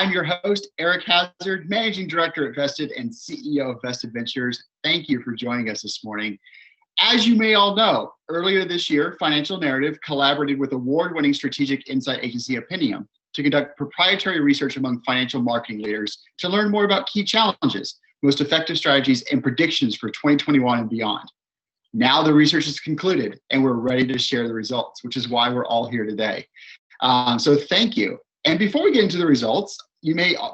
I'm your host, Eric Hazard, Managing Director at Vested and CEO of Vested Ventures. Thank you for joining us this morning. As you may all know, earlier this year, Financial Narrative collaborated with award-winning strategic insight agency Opinium to conduct proprietary research among financial marketing leaders to learn more about key challenges, most effective strategies, and predictions for 2021 and beyond. Now the research is concluded and we're ready to share the results, which is why we're all here today. So thank you. And before we get into the results,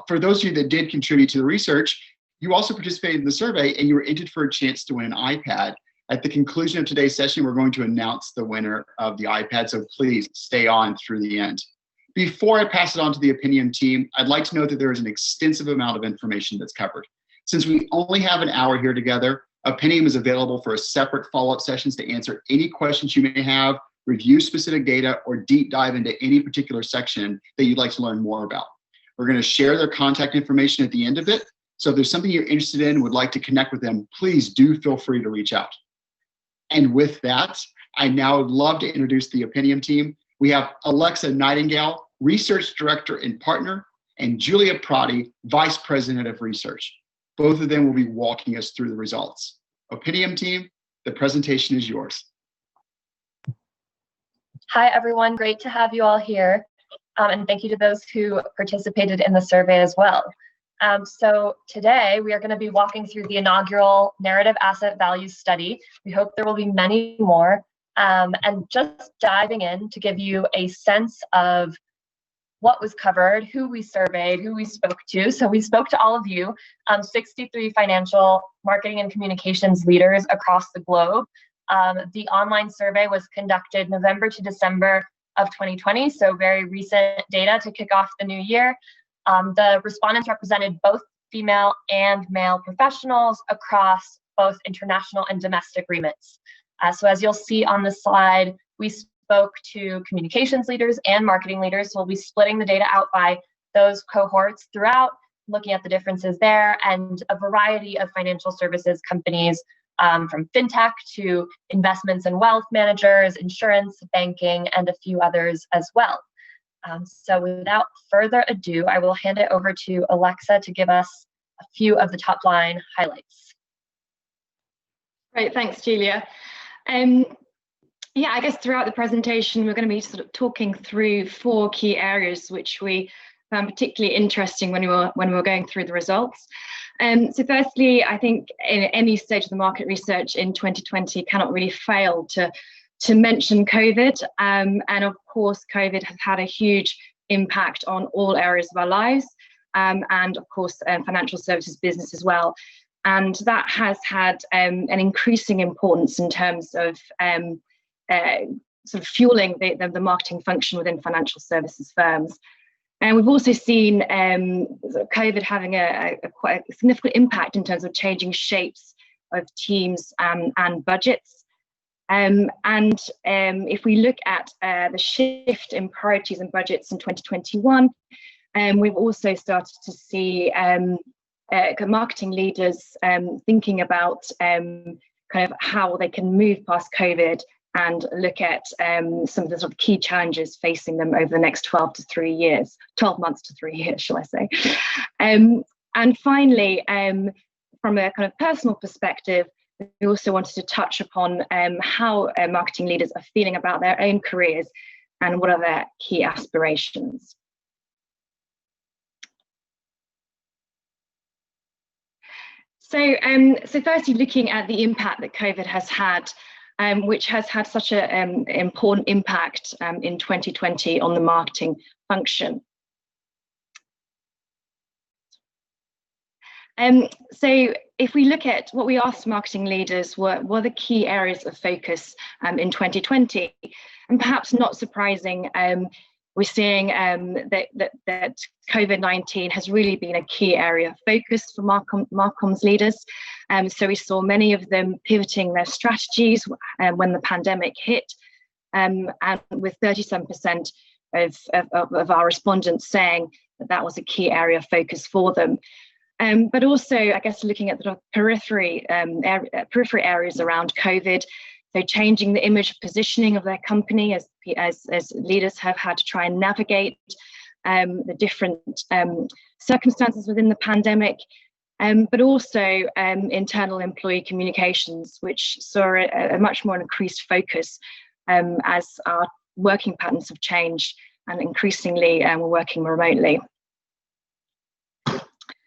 for those of you that did contribute to the research, you also participated in the survey and you were entered for a chance to win an iPad. At the conclusion of today's session, we're going to announce the winner of the iPad, so please stay on through the end. Before I pass it on to the Opinium team, I'd like to note that there is an extensive amount of information that's covered. Since we only have an hour here together, Opinium is available for a separate follow-up sessions to answer any questions you may have, review specific data, or deep dive into any particular section that you'd like to learn more about. We're going to share their contact information at the end of it. So if there's something you're interested in and would like to connect with them, please do feel free to reach out. And with that, I now would love to introduce the Opinium team. We have Alexa Nightingale, Research Director and Partner, and Julia Prati, Vice President of Research. Both of them will be walking us through the results. Opinium team, the presentation is yours. Hi, everyone. Great to have you all here. And thank you to those who participated in the survey as well. So today we are going to be walking through the inaugural Narrative Asset Values Study. We hope there will be many more. And just diving in to give you a sense of what was covered, who we surveyed, who we spoke to. So we spoke to all of you, 63 financial marketing and communications leaders across the globe. The online survey was conducted November to December of 2020, so very recent data to kick off the new year. The respondents represented both female and male professionals across both international and domestic remits. So as you'll see on the slide, we spoke to communications leaders and marketing leaders. So we'll be splitting the data out by those cohorts throughout, looking at the differences there, and a variety of financial services companies, from fintech to investments and wealth managers, insurance, banking, and a few others as well. So without further ado, I will hand it over to Alexa to give us a few of the top line highlights. Great, thanks, Julia. Yeah, I guess throughout the presentation, we're going to be sort of talking through 4 key areas which we found particularly interesting when we were going through the results. So firstly, I think in any stage of the market research in 2020 cannot really fail to mention COVID. And of course, COVID has had a huge impact on all areas of our lives, and of course, financial services business as well. And that has had an increasing importance in terms of sort of fueling the marketing function within financial services firms. And we've also seen COVID having quite a significant impact in terms of changing shapes of teams and budgets. And if we look at the shift in priorities and budgets in 2021, we've also started to see marketing leaders thinking about kind of how they can move past COVID and look at some of the sort of key challenges facing them over the next 12 months to 3 years, shall I say. And finally, from a kind of personal perspective, we also wanted to touch upon how marketing leaders are feeling about their own careers and what are their key aspirations. So firstly, looking at the impact that COVID has had, which has had such an important impact in 2020 on the marketing function. So if we look at what we asked marketing leaders what are the key areas of focus in 2020, and perhaps not surprising, we're seeing that COVID-19 has really been a key area of focus for Marcom's leaders. So we saw many of them pivoting their strategies when the pandemic hit, and with 37% of our respondents saying that was a key area of focus for them. But also, I guess, looking at the periphery areas around COVID, so changing the image positioning of their company as leaders have had to try and navigate the different circumstances within the pandemic, but also internal employee communications, which saw a much more increased focus as our working patterns have changed and increasingly we're working remotely.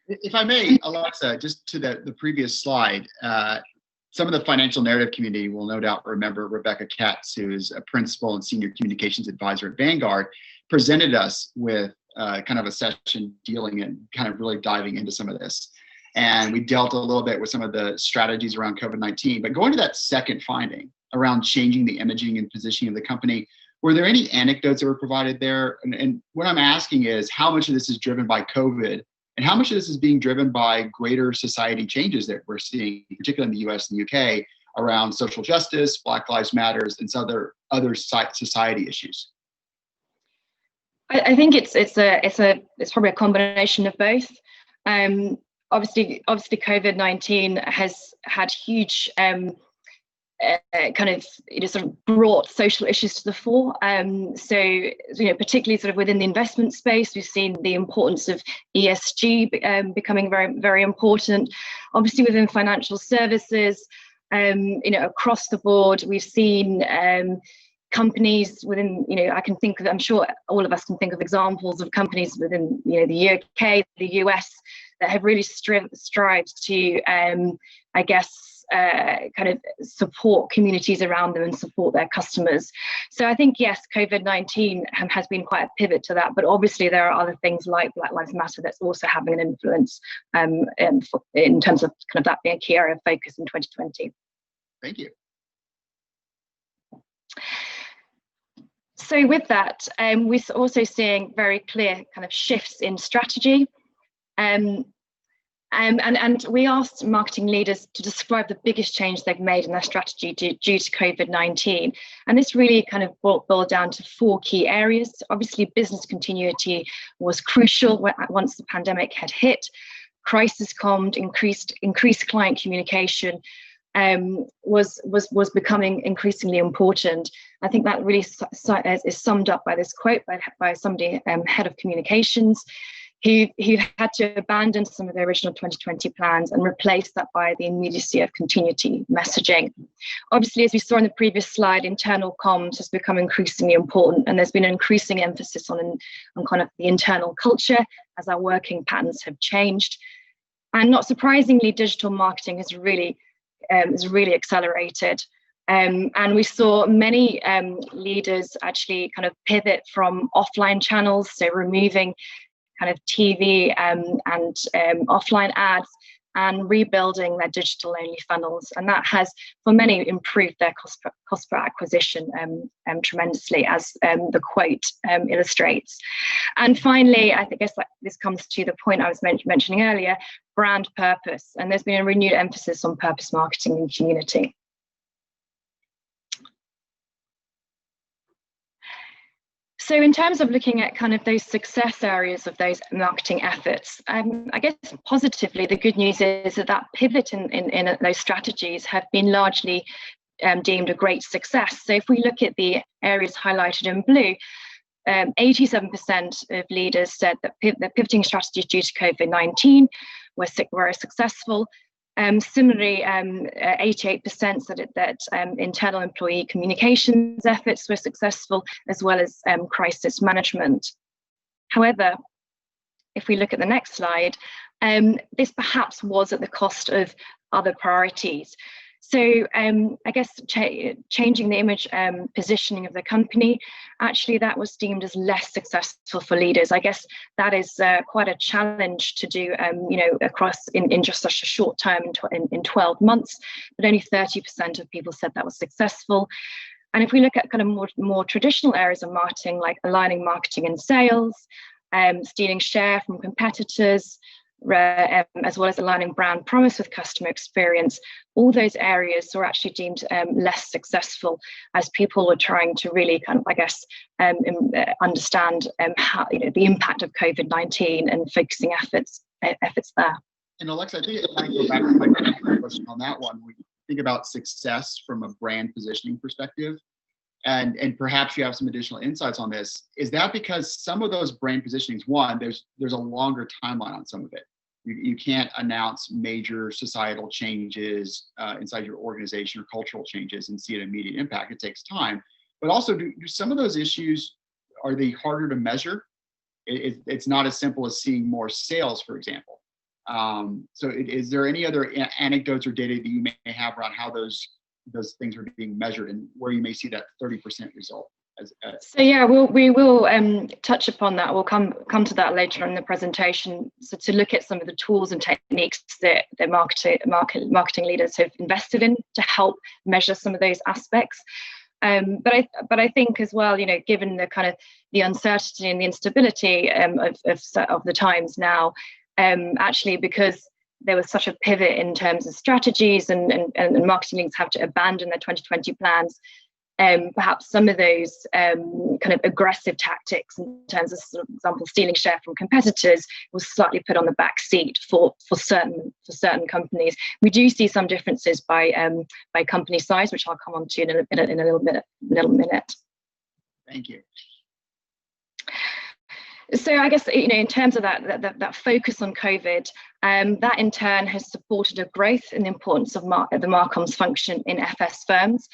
If I may, Alexa, just to the previous slide, some of the financial narrative community will no doubt remember Rebecca Katz, who is a principal and senior communications advisor at Vanguard, presented us with kind of a session dealing and kind of really diving into some of this. And we dealt a little bit with some of the strategies around COVID-19, but going to that second finding around changing the imaging and positioning of the company, were there any anecdotes that were provided there? And what I'm asking is how much of this is driven by COVID and how much of this is being driven by greater society changes that we're seeing, particularly in the US and the UK, around social justice, Black Lives Matters, and some other society issues? I think it's probably a combination of both. Obviously, COVID-19 has had huge kind of sort of brought social issues to the fore. So particularly sort of within the investment space, we've seen the importance of ESG becoming very, very important. Obviously, within financial services, across the board, we've seen companies within, I can think of, I'm sure all of us can think of examples of companies within, the UK, the US, that have really strived to, I guess, kind of support communities around them and support their customers. So I think, yes, COVID-19 has been quite a pivot to that, but obviously there are other things like Black Lives Matter that's also having an influence in terms of kind of that being a key area of focus in 2020. Thank you. So with that, we're also seeing very clear kind of shifts in strategy. And we asked marketing leaders to describe the biggest change they've made in their strategy due to COVID-19. And this really kind of boiled down to 4 key areas. Obviously, business continuity was crucial once the pandemic had hit. Crisis comm, increased client communication was becoming increasingly important. I think that really is summed up by this quote by somebody, head of communications, who had to abandon some of the original 2020 plans and replace that by the immediacy of continuity messaging. Obviously, as we saw in the previous slide, internal comms has become increasingly important, and there's been an increasing emphasis on kind of the internal culture as our working patterns have changed. And not surprisingly, digital marketing has really accelerated. And we saw many leaders actually kind of pivot from offline channels, so removing kind of TV and offline ads and rebuilding their digital only funnels. And that has, for many, improved their cost per acquisition tremendously, as the quote illustrates. And finally, I guess this comes to the point I was mentioning earlier, brand purpose. And there's been a renewed emphasis on purpose marketing and community. So in terms of looking at kind of those success areas of those marketing efforts, I guess positively, the good news is that pivot in those strategies have been largely deemed a great success. So if we look at the areas highlighted in blue, 87% of leaders said that the pivoting strategies due to COVID-19 were successful. Similarly, 88% said that internal employee communications efforts were successful, as well as crisis management. However, if we look at the next slide, this perhaps was at the cost of other priorities. So I guess changing the image positioning of the company, actually that was deemed as less successful for leaders. I guess that is quite a challenge to do, across in just such a short term, in 12 months, but only 30% of people said that was successful. And if we look at kind of more traditional areas of marketing, like aligning marketing and sales, stealing share from competitors, as well as aligning brand promise with customer experience, all those areas were actually deemed less successful, as people were trying to really kind of, I guess, understand how, the impact of COVID-19 and focusing efforts there. And Alexa, I think I can go back to my question on that one. When you think about success from a brand positioning perspective, and perhaps you have some additional insights on this. Is that because some of those brand positionings, one, there's a longer timeline on some of it. You can't announce major societal changes inside your organization or cultural changes and see an immediate impact. It takes time. But also, do some of those issues, are they harder to measure? It's not as simple as seeing more sales, for example. So is there any other anecdotes or data that you may have around how those things are being measured and where you may see that 30% result? So yeah, we will touch upon that. We'll come to that later in the presentation. So to look at some of the tools and techniques that the marketing leaders have invested in to help measure some of those aspects. But I think as well, given the kind of the uncertainty and the instability of the times now, actually because there was such a pivot in terms of strategies and marketing leaders have to abandon their 2020 plans. Perhaps some of those kind of aggressive tactics in terms of, for example, stealing share from competitors was slightly put on the back seat for certain companies. We do see some differences by company size, which I'll come on to in a little minute. Thank you. So I guess in terms of that focus on COVID, that in turn has supported a growth in the importance of the Marcoms function in FS firms.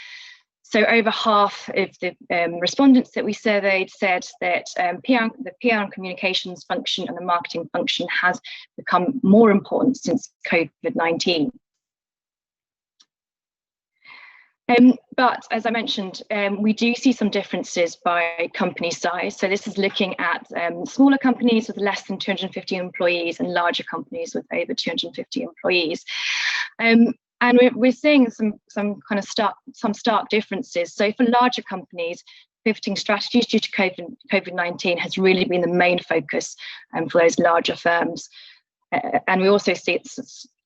So over half of the respondents that we surveyed said that the PR and communications function and the marketing function has become more important since COVID-19. But as I mentioned, we do see some differences by company size. So this is looking at smaller companies with less than 250 employees and larger companies with over 250 employees. And we're seeing some stark differences. So for larger companies, pivoting strategies due to COVID-19 has really been the main focus for those larger firms. And we also see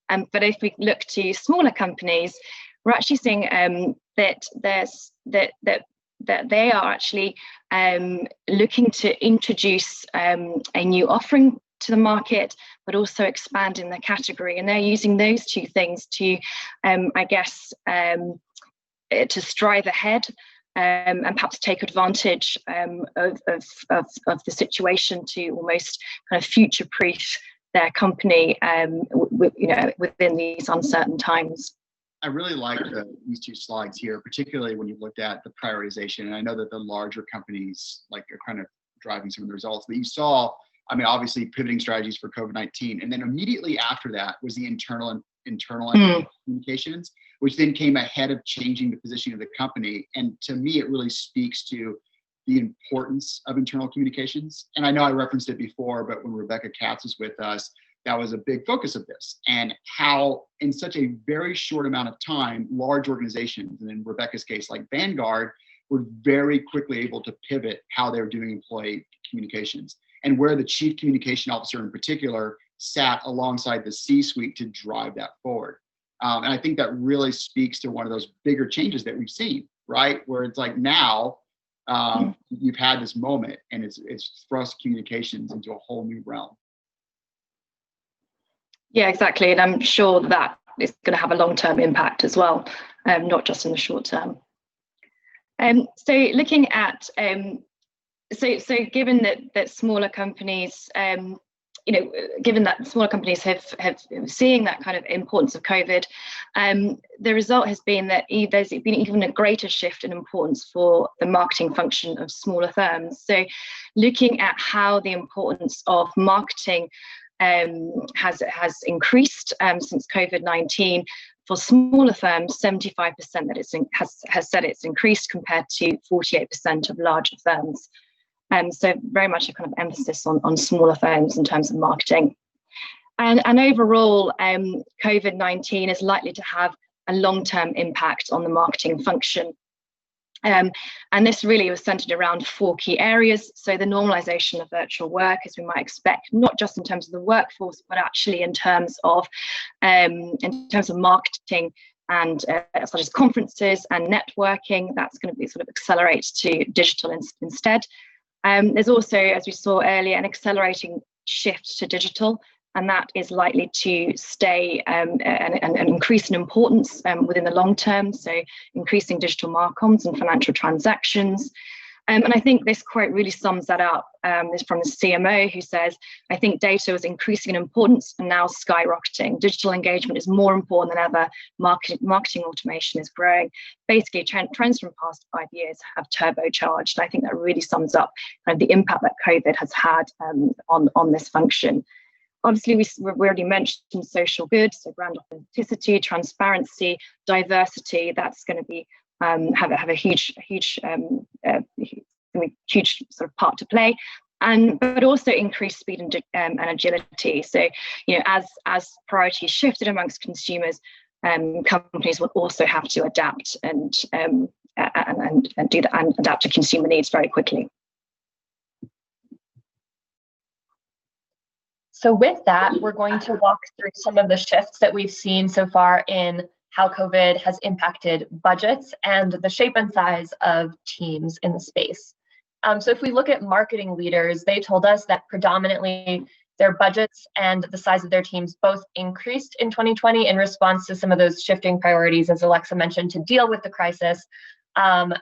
but if we look to smaller companies, we're actually seeing that they are actually looking to introduce a new offering to the market, but also expanding the category, and they're using those two things to, to strive ahead and perhaps take advantage of the situation to almost kind of future-proof their company, within these uncertain times. I really like these two slides here, particularly when you looked at the prioritization. And I know that the larger companies are kind of driving some of the results, but you saw, obviously pivoting strategies for COVID-19. And then immediately after that was the internal communications, which then came ahead of changing the positioning of the company. And to me, it really speaks to the importance of internal communications. And I know I referenced it before, but when Rebecca Katz was with us, that was a big focus of this, and how in such a very short amount of time, large organizations, and in Rebecca's case, like Vanguard, were very quickly able to pivot how they were doing employee communications, and where the chief communication officer in particular sat alongside the C-suite to drive that forward. And I think that really speaks to one of those bigger changes that we've seen, right? Where it's like now you've had this moment and it's thrust communications into a whole new realm. Yeah, exactly. And I'm sure that it's going to have a long-term impact as well, not just in the short term. So looking at, so given that smaller companies, given that smaller companies have seeing that kind of importance of COVID, the result has been that there's been even a greater shift in importance for the marketing function of smaller firms. So looking at how the importance of marketing has increased since COVID-19. For smaller firms, 75% that has said it's increased compared to 48% of larger firms. So very much a kind of emphasis on smaller firms in terms of marketing. And overall, COVID-19 is likely to have a long-term impact on the marketing function. And this really was centered around 4 key areas. So the normalization of virtual work, as we might expect, not just in terms of the workforce, but actually in terms of marketing and such as conferences and networking. That's going to be sort of accelerate to digital instead. There's also, as we saw earlier, an accelerating shift to digital and that is likely to stay and increase in importance within the long term. So increasing digital marcoms and financial transactions. And I think this quote really sums that up. This is from the CMO, who says, "I think data is increasing in importance and now skyrocketing. Digital engagement is more important than ever. Marketing automation is growing." Basically, trends from the past 5 years have turbocharged. I think that really sums up kind of the impact that COVID has had on this function. Obviously, we already mentioned social goods, so brand authenticity, transparency, diversity. That's going to be have a huge sort of part to play, but also increased speed and agility. So, as priorities shifted amongst consumers, companies will also have to adapt and do that and adapt to consumer needs very quickly. So with that, we're going to walk through some of the shifts that we've seen so far in how COVID has impacted budgets and the shape and size of teams in the space. So if we look at marketing leaders, they told us that predominantly their budgets and the size of their teams both increased in 2020 in response to some of those shifting priorities, as Alexa mentioned, to deal with the crisis.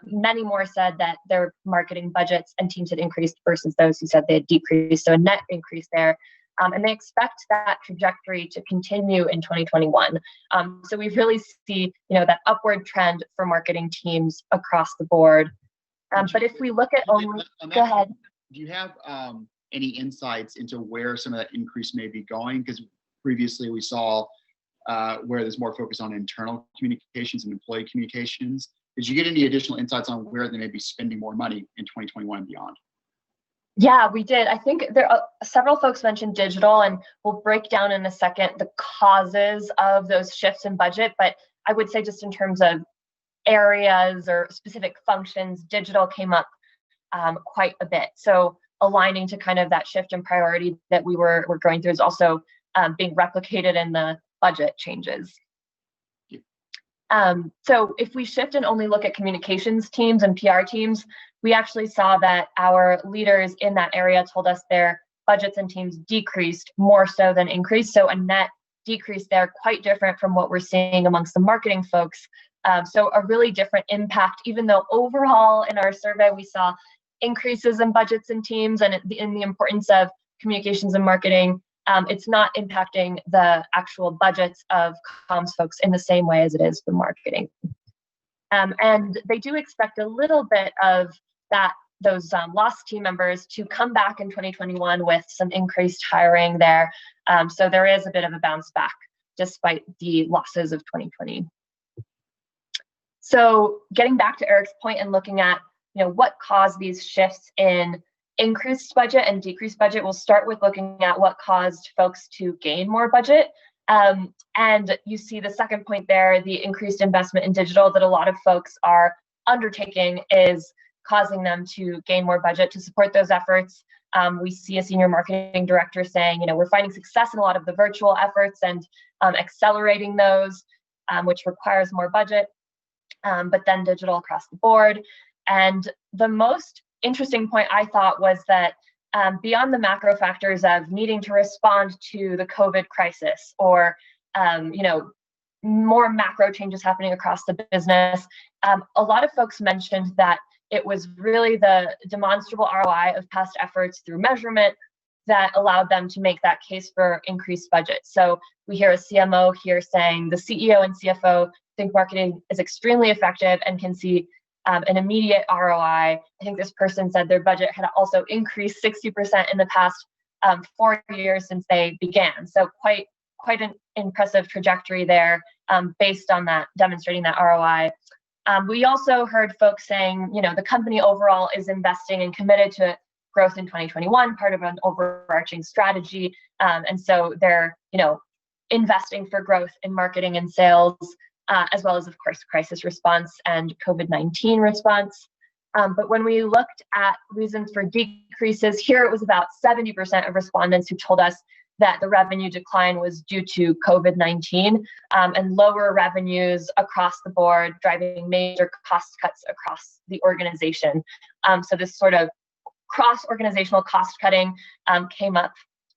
Many more said that their marketing budgets and teams had increased versus those who said they had decreased, so a net increase there. And they expect that trajectory to continue in 2021. So we really see, that upward trend for marketing teams across the board. But if we look at only, go ahead. Do you have any insights into where some of that increase may be going? Because previously we saw where there's more focus on internal communications and employee communications. Did you get any additional insights on where they may be spending more money in 2021 and beyond? Yeah, we did. I think there are several folks mentioned digital, and we'll break down in a second the causes of those shifts in budget. But I would say just in terms of areas or specific functions, digital came up quite a bit. So aligning to kind of that shift in priority that we were going through is also being replicated in the budget changes. So if we shift and only look at communications teams and PR teams, we actually saw that our leaders in that area told us their budgets and teams decreased more so than increased. So a net decrease there, quite different from what we're seeing amongst the marketing folks. So a really different impact, even though overall in our survey, we saw increases in budgets and teams and in the importance of communications and marketing. It's not impacting the actual budgets of comms folks in the same way as it is for marketing. And they do expect a little bit of those lost team members to come back in 2021 with some increased hiring there. So there is a bit of a bounce back despite the losses of 2020. So getting back to Eric's point and looking at what caused these shifts in increased budget and decreased budget, we'll start with looking at what caused folks to gain more budget. And you see the second point there, the increased investment in digital that a lot of folks are undertaking is causing them to gain more budget to support those efforts. We see a senior marketing director saying, we're finding success in a lot of the virtual efforts and accelerating those, which requires more budget, but then digital across the board. And the most interesting point I thought was that beyond the macro factors of needing to respond to the COVID crisis or, more macro changes happening across the business, a lot of folks mentioned that it was really the demonstrable ROI of past efforts through measurement that allowed them to make that case for increased budget. So we hear a CMO here saying the CEO and CFO think marketing is extremely effective and can see an immediate ROI. I think this person said their budget had also increased 60% in the past 4 years since they began. So quite an impressive trajectory there based on that, demonstrating that ROI. We also heard folks saying, the company overall is investing and committed to growth in 2021, part of an overarching strategy. And so they're, investing for growth in marketing and sales, as well as, of course, crisis response and COVID-19 response. But when we looked at reasons for decreases, here it was about 70% of respondents who told us that the revenue decline was due to COVID-19 and lower revenues across the board, driving major cost cuts across the organization. So this sort of cross-organizational cost cutting came up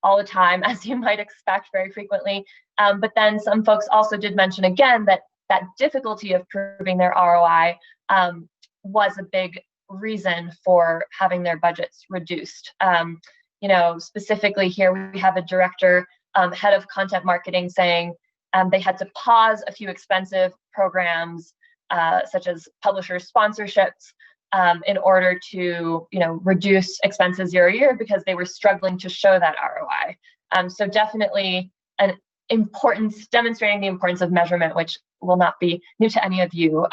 all the time, as you might expect, very frequently. But then some folks also did mention again that that difficulty of proving their ROI was a big reason for having their budgets reduced. Specifically here we have a director, head of content marketing, saying they had to pause a few expensive programs, such as publisher sponsorships, in order to reduce expenses year to year because they were struggling to show that ROI. So definitely an importance, demonstrating the importance of measurement, which will not be new to any of you.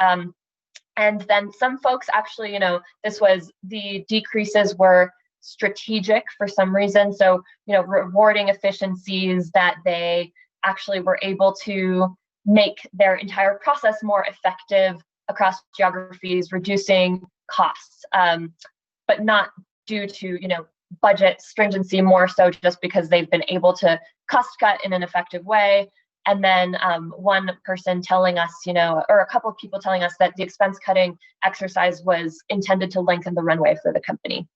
And then some folks actually, the decreases were strategic for some reason. So, rewarding efficiencies that they actually were able to make their entire process more effective across geographies, reducing costs, but not due to, budget stringency, more so just because they've been able to cost cut in an effective way. And then one person telling us, or a couple of people telling us that the expense cutting exercise was intended to lengthen the runway for the company.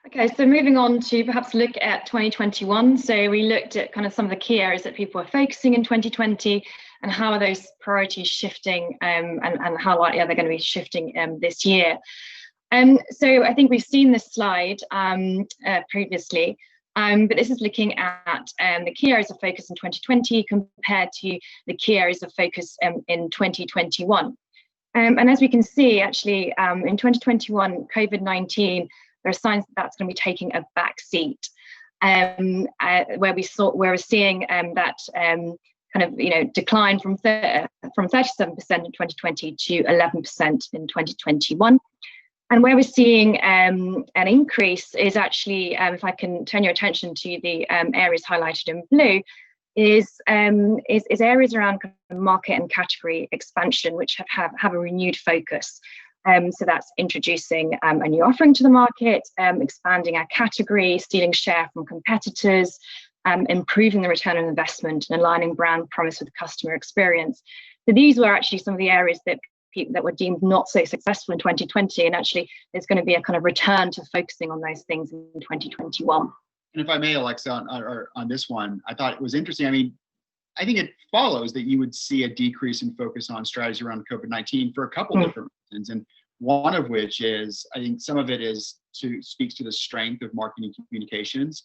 Okay, so moving on to perhaps look at 2021. So we looked at kind of some of the key areas that people are focusing in 2020 and how are those priorities shifting and how likely are they going to be shifting this year. So I think we've seen this slide previously, but this is looking at the key areas of focus in 2020 compared to the key areas of focus in 2021. And as we can see, actually, in 2021, COVID-19, there are signs that that's going to be taking a back seat, where we're seeing that kind of decline from 37% in 2020 to 11% in 2021. And where we're seeing an increase is actually, if I can turn your attention to the areas highlighted in blue, is areas around market and category expansion, which have a renewed focus. So that's introducing a new offering to the market, expanding our category, stealing share from competitors, improving the return on investment, and aligning brand promise with the customer experience. So these were actually some of the areas that were deemed not so successful in 2020, and actually there's going to be a kind of return to focusing on those things in 2021. And if I may, Alexa, on this one, I thought it was interesting. I mean, I think it follows that you would see a decrease in focus on strategy around COVID-19 for a couple different reasons. And one of which is, I think some of it speaks to the strength of marketing communications.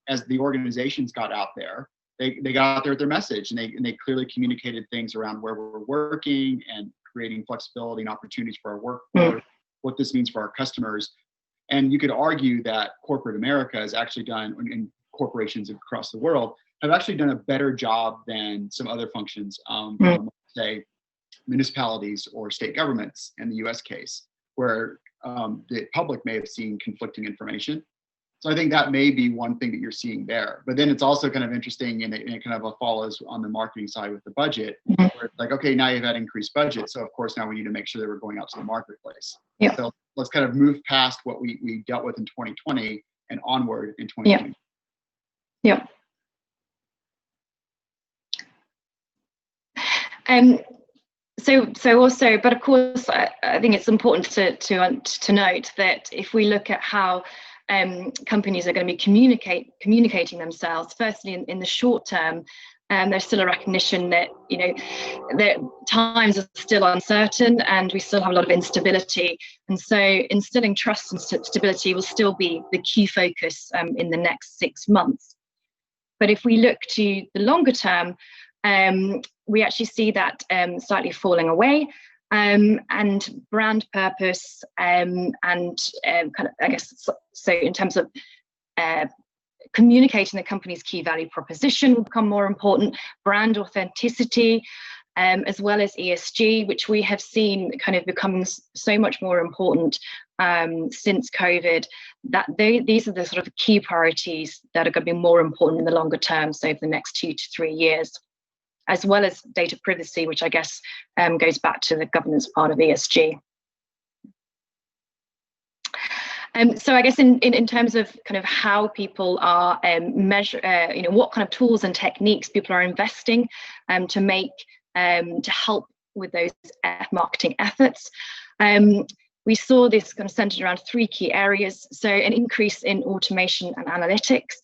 As the organizations got out there, they got out there with their message, and they clearly communicated things around where we're working and creating flexibility and opportunities for our workforce, what this means for our customers. And you could argue that corporate America has actually done, and corporations across the world have actually done a better job than some other functions, say municipalities or state governments in the US case, where the public may have seen conflicting information. So I think that may be one thing that you're seeing there. But then it's also kind of interesting, and it kind of follows on the marketing side with the budget, where it's like, okay, now you've had increased budget. So of course, now we need to make sure that we're going out to the marketplace. Yeah. So let's kind of move past what we dealt with in 2020 and onward in 2020. Yeah. So also, but of course, I think it's important to note that if we look at how companies are going to be communicating themselves, firstly in the short term, there's still a recognition that that times are still uncertain and we still have a lot of instability, and so instilling trust and stability will still be the key focus in the next 6 months. But if we look to the longer term, we actually see that slightly falling away, and brand purpose and kind of, I guess, so in terms of communicating the company's key value proposition will become more important, brand authenticity, as well as ESG, which we have seen kind of becoming so much more important since COVID, that these are the sort of key priorities that are going to be more important in the longer term, so over the next 2 to 3 years, as well as data privacy, which I guess goes back to the governance part of ESG. So I guess in terms of kind of how people are what kind of tools and techniques people are investing to help with those marketing efforts. We saw this kind of centered around three key areas. So an increase in automation and analytics.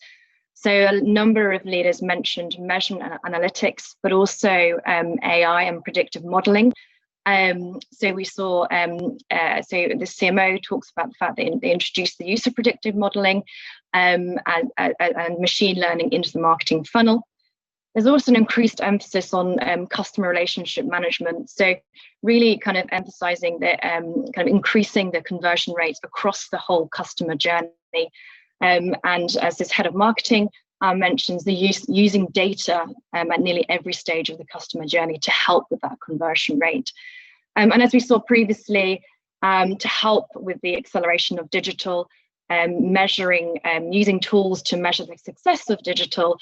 So a number of leaders mentioned measurement and analytics, but also AI and predictive modeling. So we saw, so the CMO talks about the fact that they introduced the use of predictive modeling and machine learning into the marketing funnel. There's also an increased emphasis on customer relationship management. So really kind of emphasizing that, kind of increasing the conversion rates across the whole customer journey. And as this head of marketing mentions, the using data at nearly every stage of the customer journey to help with that conversion rate. And as we saw previously, to help with the acceleration of digital, measuring, using tools to measure the success of digital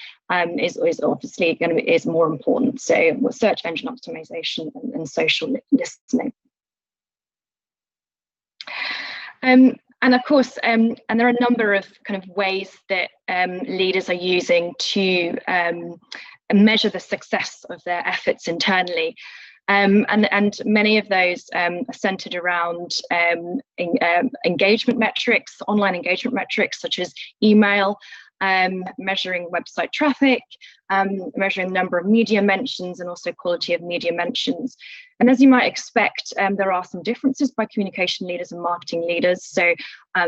is obviously is more important. So search engine optimization and social listening. And of course, and there are a number of kind of ways that leaders are using to measure the success of their efforts internally. And many of those are centered around engagement metrics, online engagement metrics, such as email, measuring website traffic, measuring the number of media mentions, and also quality of media mentions. And as you might expect, there are some differences by communication leaders and marketing leaders. So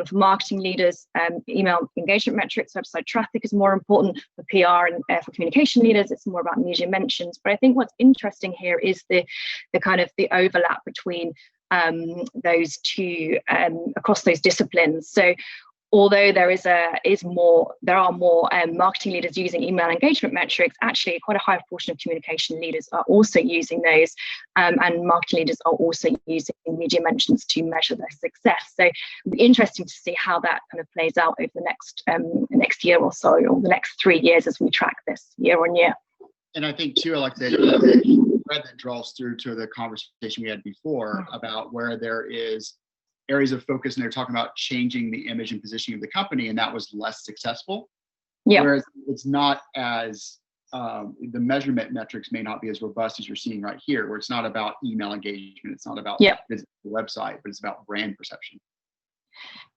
for marketing leaders, email engagement metrics, website traffic is more important. For PR and for communication leaders, it's more about media mentions. But I think what's interesting here is the kind of the overlap between those two across those disciplines. So although there are more marketing leaders using email engagement metrics, actually quite a high proportion of communication leaders are also using those, and marketing leaders are also using media mentions to measure their success. So it'll be interesting to see how that kind of plays out over the next year or so, or the next 3 years as we track this year on year. And I think too, like that that draws through to the conversation we had before about where there is areas of focus, and they're talking about changing the image and positioning of the company, and that was less successful. Yeah. Whereas it's not as the measurement metrics may not be as robust as you're seeing right here, where it's not about email engagement, it's not about visiting the website, but it's about brand perception.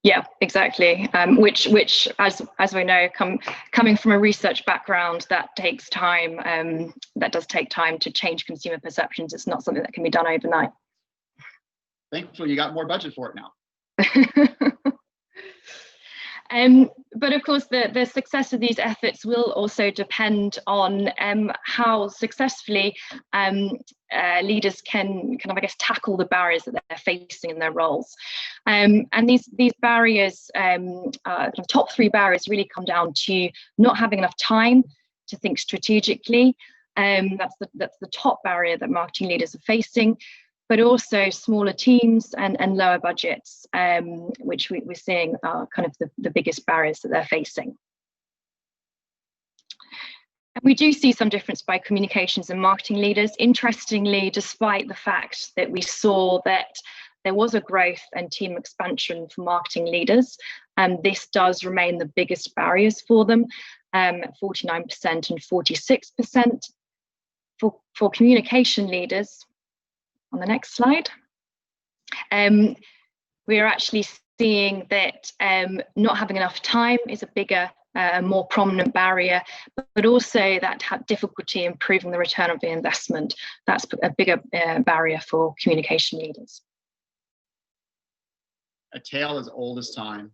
Yeah, exactly. Which as we know, coming from a research background, that takes time. That does take time to change consumer perceptions. It's not something that can be done overnight. Thankfully, you got more budget for it now. But of course, the success of these efforts will also depend on how successfully leaders can kind of, I guess, tackle the barriers that they're facing in their roles. And these barriers, kind of top 3 barriers, really come down to not having enough time to think strategically. That's the top barrier that marketing leaders are facing. But also smaller teams and lower budgets, which we're seeing are kind of the biggest barriers that they're facing. And we do see some difference by communications and marketing leaders. Interestingly, despite the fact that we saw that there was a growth and team expansion for marketing leaders, this does remain the biggest barriers for them, 49% and 46%. For communication leaders, on the next slide, we are actually seeing that not having enough time is a bigger, more prominent barrier, but also that difficulty improving the return of the investment. That's a bigger barrier for communication leaders. A tale as old as time.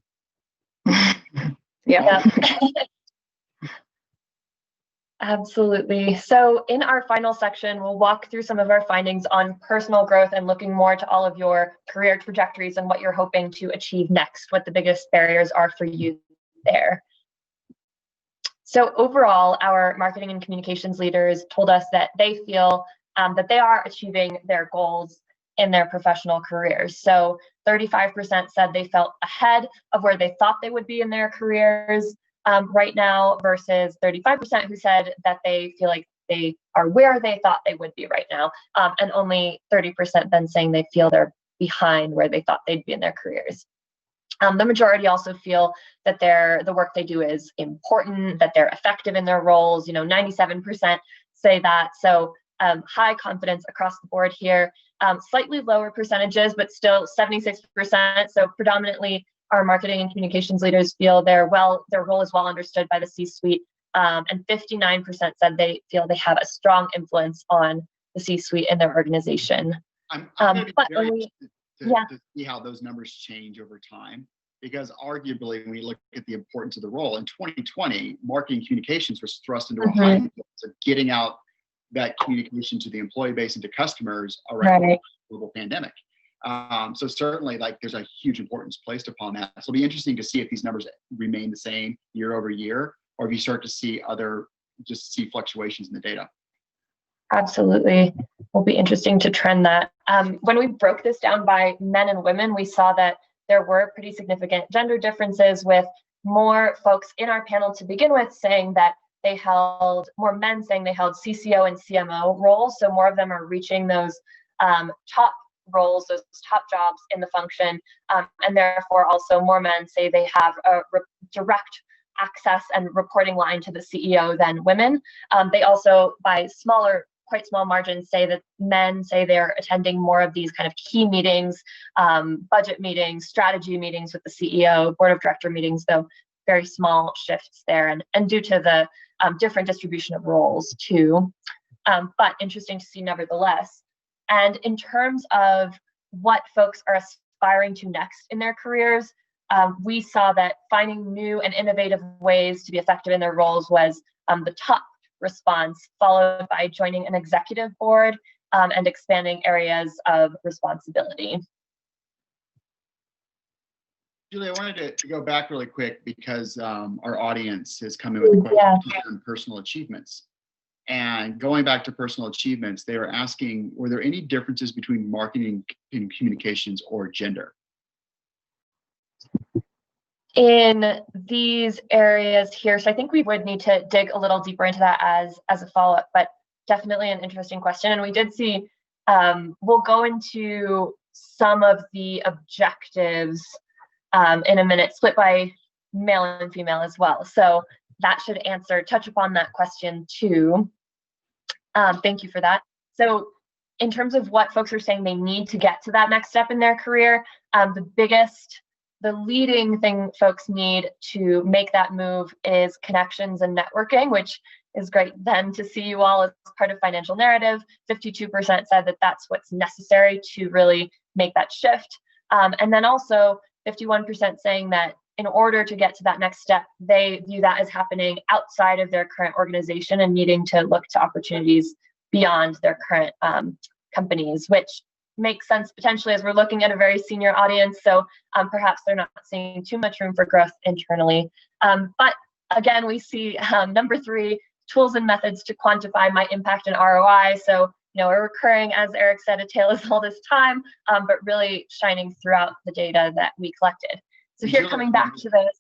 Yeah. Absolutely. So in our final section, we'll walk through some of our findings on personal growth and looking more to all of your career trajectories and what you're hoping to achieve next, what the biggest barriers are for you there. So overall, our marketing and communications leaders told us that they feel that they are achieving their goals in their professional careers. So 35% said they felt ahead of where they thought they would be in their careers right now, versus 35% who said that they feel like they are where they thought they would be right now, and only 30% then saying they feel they're behind where they thought they'd be in their careers. The majority also feel that the work they do is important, that they're effective in their roles. 97% say that. So high confidence across the board here. slightly lower percentages, but still 76%. So predominantly our marketing and communications leaders feel their role is well understood by the C-suite. And 59% said they feel they have a strong influence on the C-suite in their organization. I'm going to be very interested yeah. to see how those numbers change over time, because arguably when we look at the importance of the role, in 2020, marketing communications was thrust into a high importance of getting out that communication to the employee base and to customers around the global pandemic. So certainly, like, there's a huge importance placed upon that. So it'll be interesting to see if these numbers remain the same year over year, or if you start to see fluctuations in the data. Absolutely. Will be interesting to trend that. When we broke this down by men and women, we saw that there were pretty significant gender differences, with more folks in our panel to begin with saying that more men saying they held CCO and CMO roles. So more of them are reaching those top roles, those top jobs in the function. And therefore also more men say they have a direct access and reporting line to the CEO than women. They also, by quite small margins, say that men say they're attending more of these kind of key meetings, budget meetings, strategy meetings with the CEO, board of director meetings, though very small shifts there, and due to the different distribution of roles too. But interesting to see nevertheless. And in terms of what folks are aspiring to next in their careers, we saw that finding new and innovative ways to be effective in their roles was the top response, followed by joining an executive board and expanding areas of responsibility. Julie, I wanted to go back really quick because our audience has come in with questions on personal achievements. And going back to personal achievements, they were asking, were there any differences between marketing and communications or gender? In these areas here, so I think we would need to dig a little deeper into that as a follow-up, but definitely an interesting question. And we did see, we'll go into some of the objectives in a minute, split by male and female as well. So that should touch upon that question too. Thank you for that. So in terms of what folks are saying they need to get to that next step in their career, the leading thing folks need to make that move is connections and networking, which is great then to see you all as part of Financial Narrative. 52% said that that's what's necessary to really make that shift. And then also 51% saying that in order to get to that next step, they view that as happening outside of their current organization and needing to look to opportunities beyond their current companies, which makes sense potentially as we're looking at a very senior audience. So perhaps they're not seeing too much room for growth internally. But again, we see number 3, tools and methods to quantify my impact and ROI. So, we're recurring, as Eric said, a tale as old as time, but really shining throughout the data that we collected. So here, coming back to this,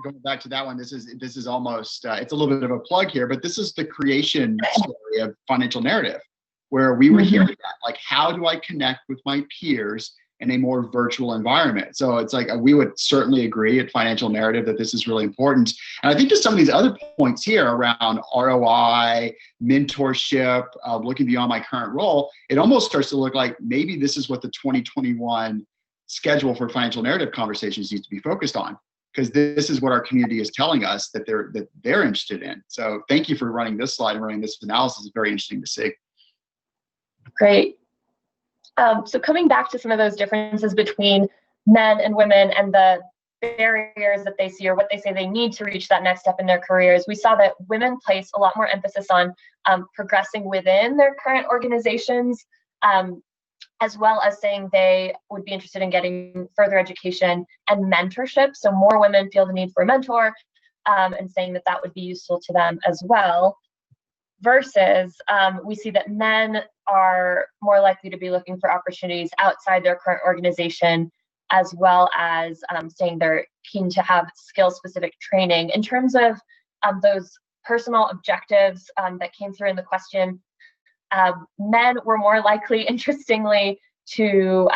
going back to that one, this is almost, it's a little bit of a plug here, but this is the creation story of Financial Narrative, where we were hearing that, like, how do I connect with my peers in a more virtual environment? So it's like, we would certainly agree at Financial Narrative that this is really important. And I think just some of these other points here around ROI, mentorship, looking beyond my current role, it almost starts to look like maybe this is what the 2021 schedule for Financial Narrative conversations needs to be focused on, because this is what our community is telling us that they're interested in. So thank you for running this slide and running this analysis. It's very interesting to see. Great. So coming back to some of those differences between men and women and the barriers that they see or what they say they need to reach that next step in their careers, we saw that women place a lot more emphasis on progressing within their current organizations, as well as saying they would be interested in getting further education and mentorship. So more women feel the need for a mentor, and saying that that would be useful to them as well. Versus we see that men are more likely to be looking for opportunities outside their current organization, as well as saying they're keen to have skill-specific training. In terms of those personal objectives that came through in the question, men were more likely, interestingly, to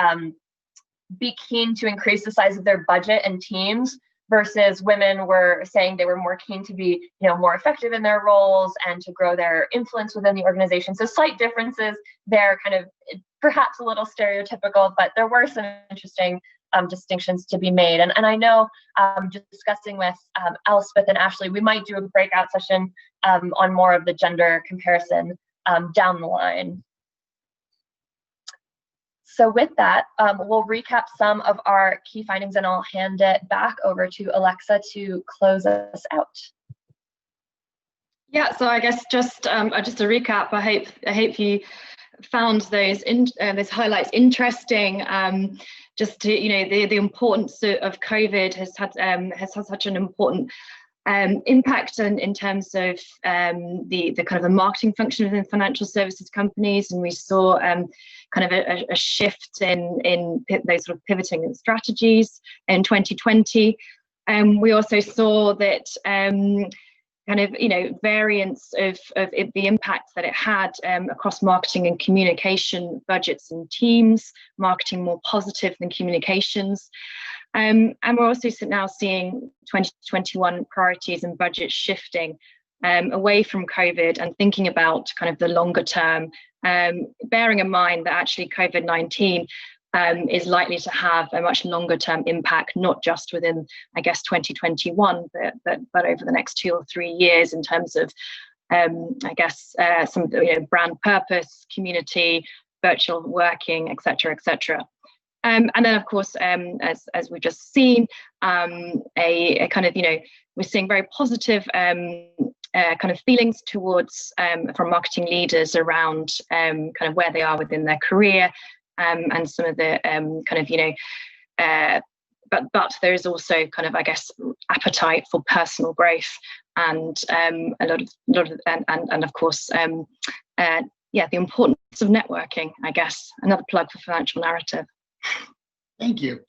be keen to increase the size of their budget and teams versus women were saying they were more keen to be, more effective in their roles and to grow their influence within the organization. So slight differences there, kind of perhaps a little stereotypical, but there were some interesting distinctions to be made. And I know just discussing with Elspeth and Ashley, we might do a breakout session on more of the gender comparison down the line. So with that, we'll recap some of our key findings, and I'll hand it back over to Alexa to close us out. Yeah, so I guess just a recap. I hope you found those highlights interesting. Just to, the importance of COVID has had such an important impact in terms of the kind of the marketing function within financial services companies, and we saw kind of a shift in those sort of pivoting strategies in 2020. We also saw that kind of variance of the impact that it had across marketing and communication budgets and teams, marketing more positive than communications. And we're also now seeing 2021 priorities and budgets shifting away from COVID and thinking about kind of the longer term, bearing in mind that actually COVID-19 is likely to have a much longer term impact, not just within, I guess, 2021, but over the next 2 or 3 years in terms of, I guess, some of the brand purpose, community, virtual working, et cetera, et cetera. And then, of course, as we've just seen, a kind of, we're seeing very positive kind of feelings towards from marketing leaders around kind of where they are within their career, and some of the kind of, but there is also kind of, I guess, appetite for personal growth and a lot of and of course, the importance of networking, I guess, another plug for financial narrative. Thank you.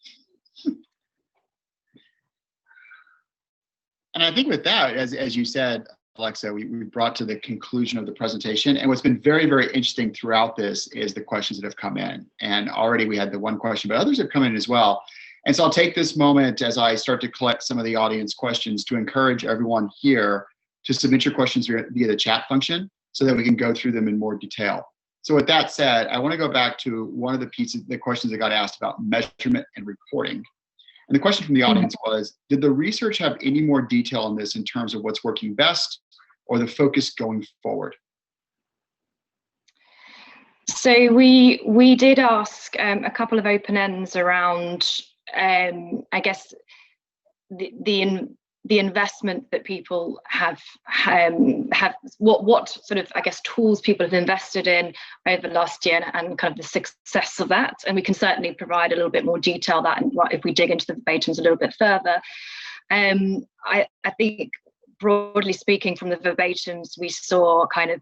And I think with that, as you said, Alexa, we brought to the conclusion of the presentation. And what's been very, very interesting throughout this is the questions that have come in. And already we had the one question, but others have come in as well. And so I'll take this moment as I start to collect some of the audience questions to encourage everyone here to submit your questions via the chat function so that we can go through them in more detail. So with that said, I want to go back to one of the questions that got asked about measurement and reporting. And the question from the audience was, did the research have any more detail on this in terms of what's working best or the focus going forward? So we did ask a couple of open ends around, I guess, the investment that people have what sort of, I guess, tools people have invested in over last year and kind of the success of that. And we can certainly provide a little bit more detail that if we dig into the verbatims a little bit further. I think broadly speaking, from the verbatims, we saw kind of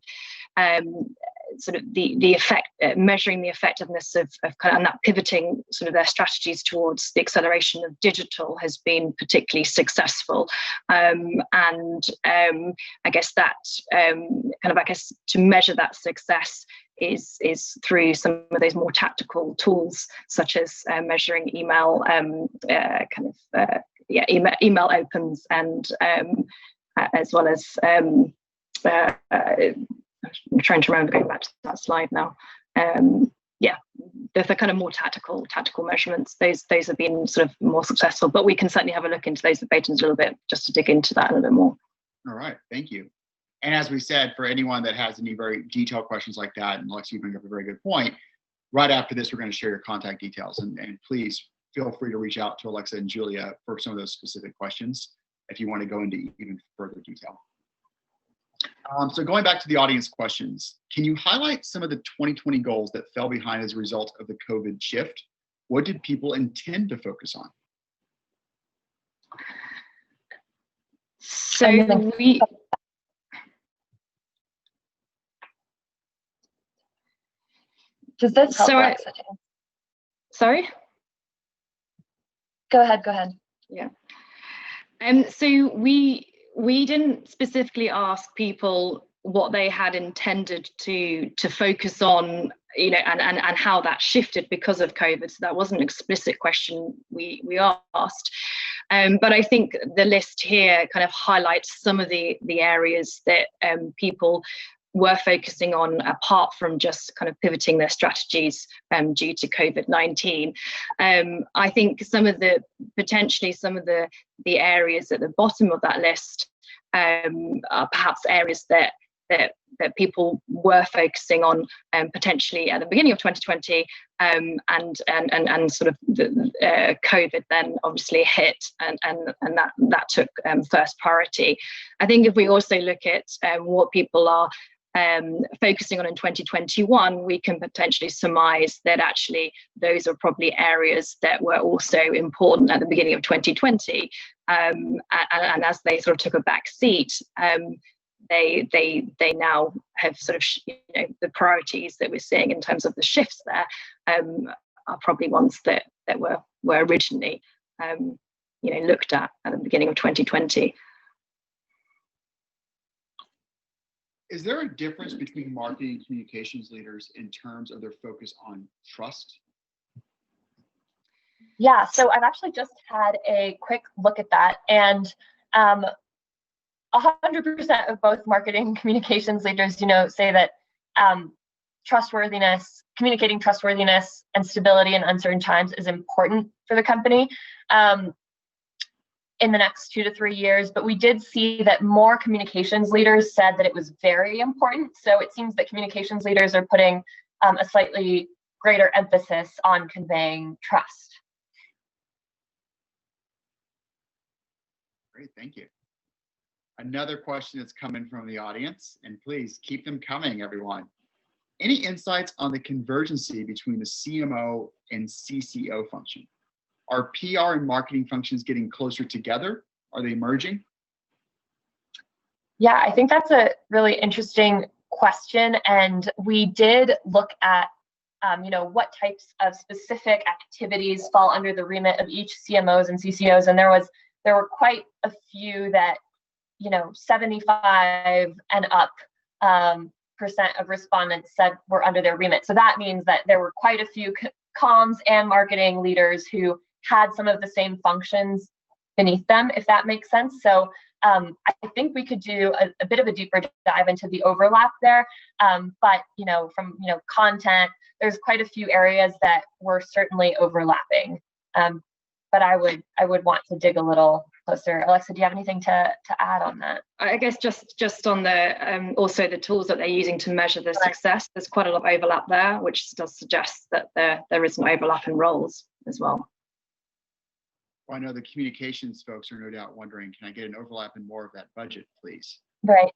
sort of the effect, measuring the effectiveness of kind of, and that pivoting sort of their strategies towards the acceleration of digital has been particularly successful. And I guess that kind of, I guess, to measure that success is through some of those more tactical tools, such as measuring email email opens, and as well as I'm trying to remember, going back to that slide now. The kind of more tactical measurements, those have been sort of more successful, but we can certainly have a look into those verbatims a little bit just to dig into that a little bit more. All right, thank you. And as we said, for anyone that has any very detailed questions like that, and Alexa, you bring up a very good point, right after this, we're going to share your contact details, and please feel free to reach out to Alexa and Julia for some of those specific questions if you want to go into even further detail. So going back to the audience questions, can you highlight some of the 2020 goals that fell behind as a result of the COVID shift? What did people intend to focus on? So does this help? So sorry? Go ahead. Yeah. So we didn't specifically ask people what they had intended to focus on, and how that shifted because of COVID. So that wasn't an explicit question we asked. But I think the list here kind of highlights some of the areas that people were focusing on, apart from just kind of pivoting their strategies due to COVID-19. I think potentially some of the areas at the bottom of that list are perhaps areas that people were focusing on potentially at the beginning of 2020, and sort of COVID then obviously hit, and that took first priority. I think if we also look at what people are focusing on in 2021, we can potentially surmise that actually those are probably areas that were also important at the beginning of 2020, and as they sort of took a back seat, they now have sort of, the priorities that we're seeing in terms of the shifts there are probably ones that were originally looked at the beginning of 2020. Is there a difference between marketing and communications leaders in terms of their focus on trust? Yeah, so I've actually just had a quick look at that, and 100% of both marketing and communications leaders, say that communicating trustworthiness and stability in uncertain times is important for the company in the next 2 to 3 years. But we did see that more communications leaders said that it was very important. So it seems that communications leaders are putting a slightly greater emphasis on conveying trust. Great, thank you. Another question that's coming from the audience, and please keep them coming, everyone. Any insights on the convergency between the CMO and CCO function? Are PR and marketing functions getting closer together? Are they merging? Yeah, I think that's a really interesting question. And we did look at, what types of specific activities fall under the remit of each CMOs and CCOs. And there were quite a few that 75 and up percent of respondents said were under their remit. So that means that there were quite a few comms and marketing leaders who had some of the same functions beneath them, if that makes sense. So I think we could do a bit of a deeper dive into the overlap there. But from content, there's quite a few areas that were certainly overlapping. But I would want to dig a little closer. Alexa, do you have anything to add on that? I guess just on the also the tools that they're using to measure the success, there's quite a lot of overlap there, which does suggest that there is an overlap in roles as well. Well, I know the communications folks are no doubt wondering, can I get an overlap in more of that budget, please? Right.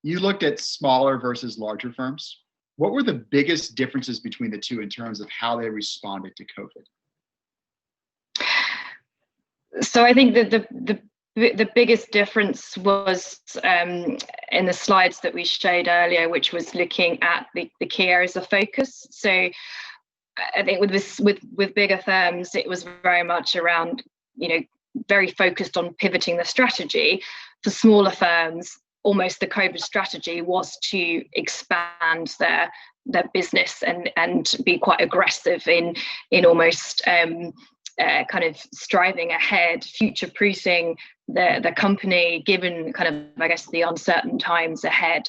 You looked at smaller versus larger firms. What were the biggest differences between the two in terms of how they responded to COVID? So I think that the biggest difference was in the slides that we showed earlier, which was looking at the key areas of focus. So I think with bigger firms, it was very much around, very focused on pivoting the strategy. For smaller firms, almost the COVID strategy was to expand their business and be quite aggressive in almost kind of striving ahead, future-proofing the company, given kind of, I guess, the uncertain times ahead.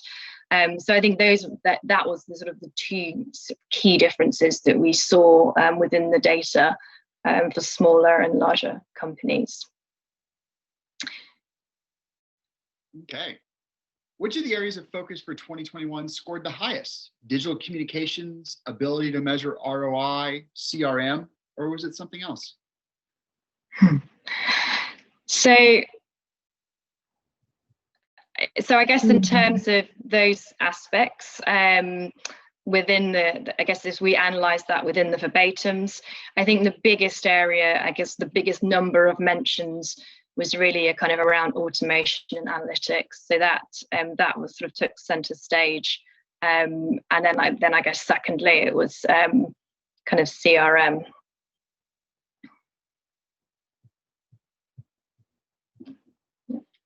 So I think that was the sort of the two key differences that we saw within the data for smaller and larger companies. Okay. Which of the areas of focus for 2021 scored the highest? Digital communications, ability to measure ROI, CRM, or was it something else? So I guess in terms of those aspects, within I guess as we analyze that within the verbatims, I think the biggest area, I guess the biggest number of mentions was really a kind of around automation and analytics. So that was sort of took center stage. And then I guess secondly, it was kind of CRM.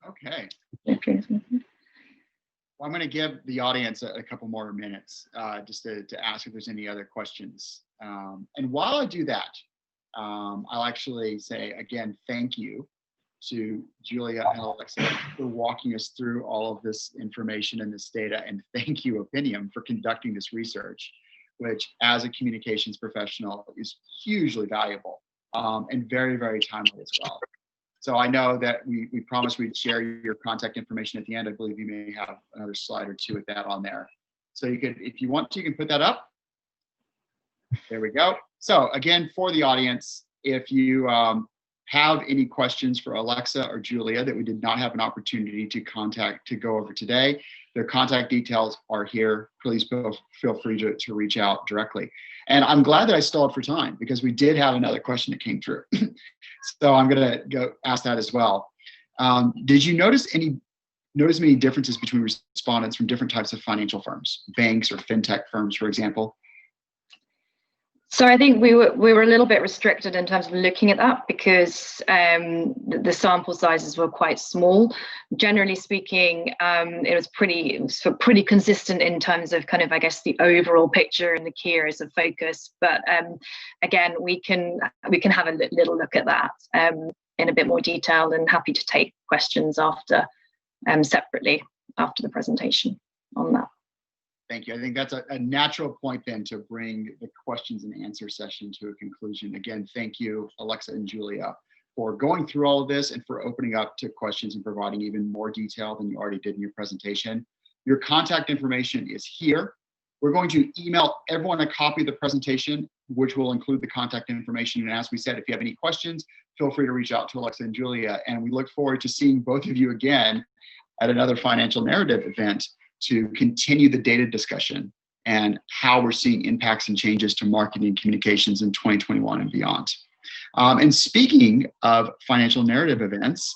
Okay. Well, I'm going to give the audience a couple more minutes just to ask if there's any other questions. And while I do that, I'll actually say again, thank you to Julia and Alexa for walking us through all of this information and this data. And thank you, Opinium, for conducting this research, which as a communications professional is hugely valuable and very, very timely as well. So I know that we promised we'd share your contact information at the end. I believe you may have another slide or two with that on there. So you could, if you want to, you can put that up. There we go. So again, for the audience, if you have any questions for Alexa or Julia that we did not have an opportunity to go over today, their contact details are here. Please feel free to reach out directly. And I'm glad that I stalled for time because we did have another question that came through. So I'm gonna go ask that as well. Did you notice any differences between respondents from different types of financial firms, banks or fintech firms, for example? So I think we were a little bit restricted in terms of looking at that because the sample sizes were quite small. Generally speaking, it was pretty consistent in terms of kind of, I guess, the overall picture and the key areas of focus. But again, we can have a little look at that in a bit more detail, and happy to take questions after separately after the presentation on that. Thank you. I think that's a natural point then to bring the questions and answer session to a conclusion. Again, thank you, Alexa and Julia, for going through all of this and for opening up to questions and providing even more detail than you already did in your presentation. Your contact information is here. We're going to email everyone a copy of the presentation, which will include the contact information. And as we said, if you have any questions, feel free to reach out to Alexa and Julia. And we look forward to seeing both of you again at another Financial Narrative event to continue the data discussion and how we're seeing impacts and changes to marketing and communications in 2021 and beyond. And speaking of Financial Narrative events,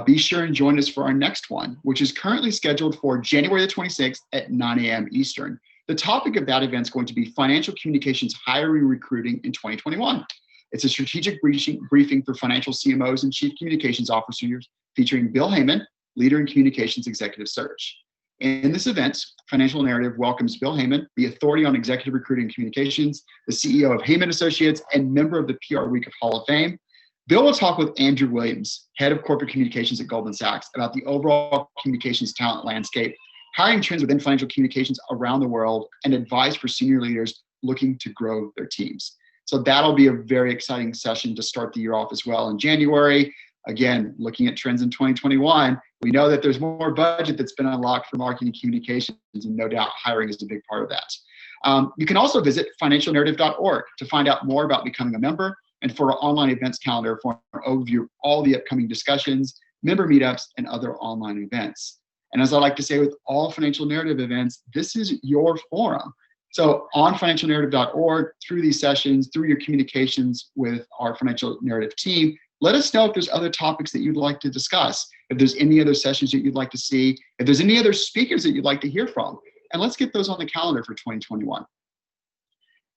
be sure and join us for our next one, which is currently scheduled for January the 26th at 9 a.m. Eastern. The topic of that event is going to be Financial Communications Hiring and Recruiting in 2021. It's a strategic briefing for financial CMOs and chief communications officers featuring Bill Heyman, leader in communications executive search. In this event, Financial Narrative welcomes Bill Heyman, the authority on executive recruiting and communications, the CEO of Heyman Associates, and member of the PR Week of Hall of Fame. Bill will talk with Andrew Williams, head of corporate communications at Goldman Sachs, about the overall communications talent landscape, hiring trends within financial communications around the world, and advice for senior leaders looking to grow their teams. So that'll be a very exciting session to start the year off as well in January. Again, looking at trends in 2021, we know that there's more budget that's been unlocked for marketing and communications, and no doubt hiring is a big part of that. You can also visit financialnarrative.org to find out more about becoming a member and for our online events calendar for an overview of all the upcoming discussions, member meetups, and other online events. And as I like to say with all Financial Narrative events, this is your forum. So on financialnarrative.org, through these sessions, through your communications with our Financial Narrative team, let us know if there's other topics that you'd like to discuss, if there's any other sessions that you'd like to see, if there's any other speakers that you'd like to hear from, and let's get those on the calendar for 2021.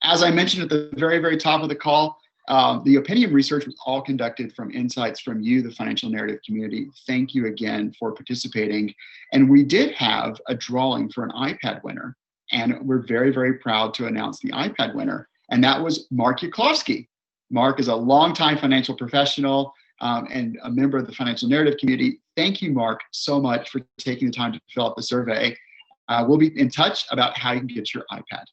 As I mentioned at the very, very top of the call, the Opinium research was all conducted from insights from you, the Financial Narrative community. Thank you again for participating. And we did have a drawing for an iPad winner, and we're very, very proud to announce the iPad winner, and that was Mark Yuklowski. Mark is a longtime financial professional and a member of the Financial Narrative community. Thank you, Mark, so much for taking the time to fill out the survey. We'll be in touch about how you can get your iPad.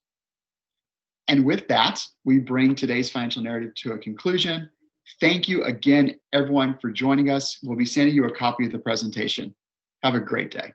And with that, we bring today's Financial Narrative to a conclusion. Thank you again, everyone, for joining us. We'll be sending you a copy of the presentation. Have a great day.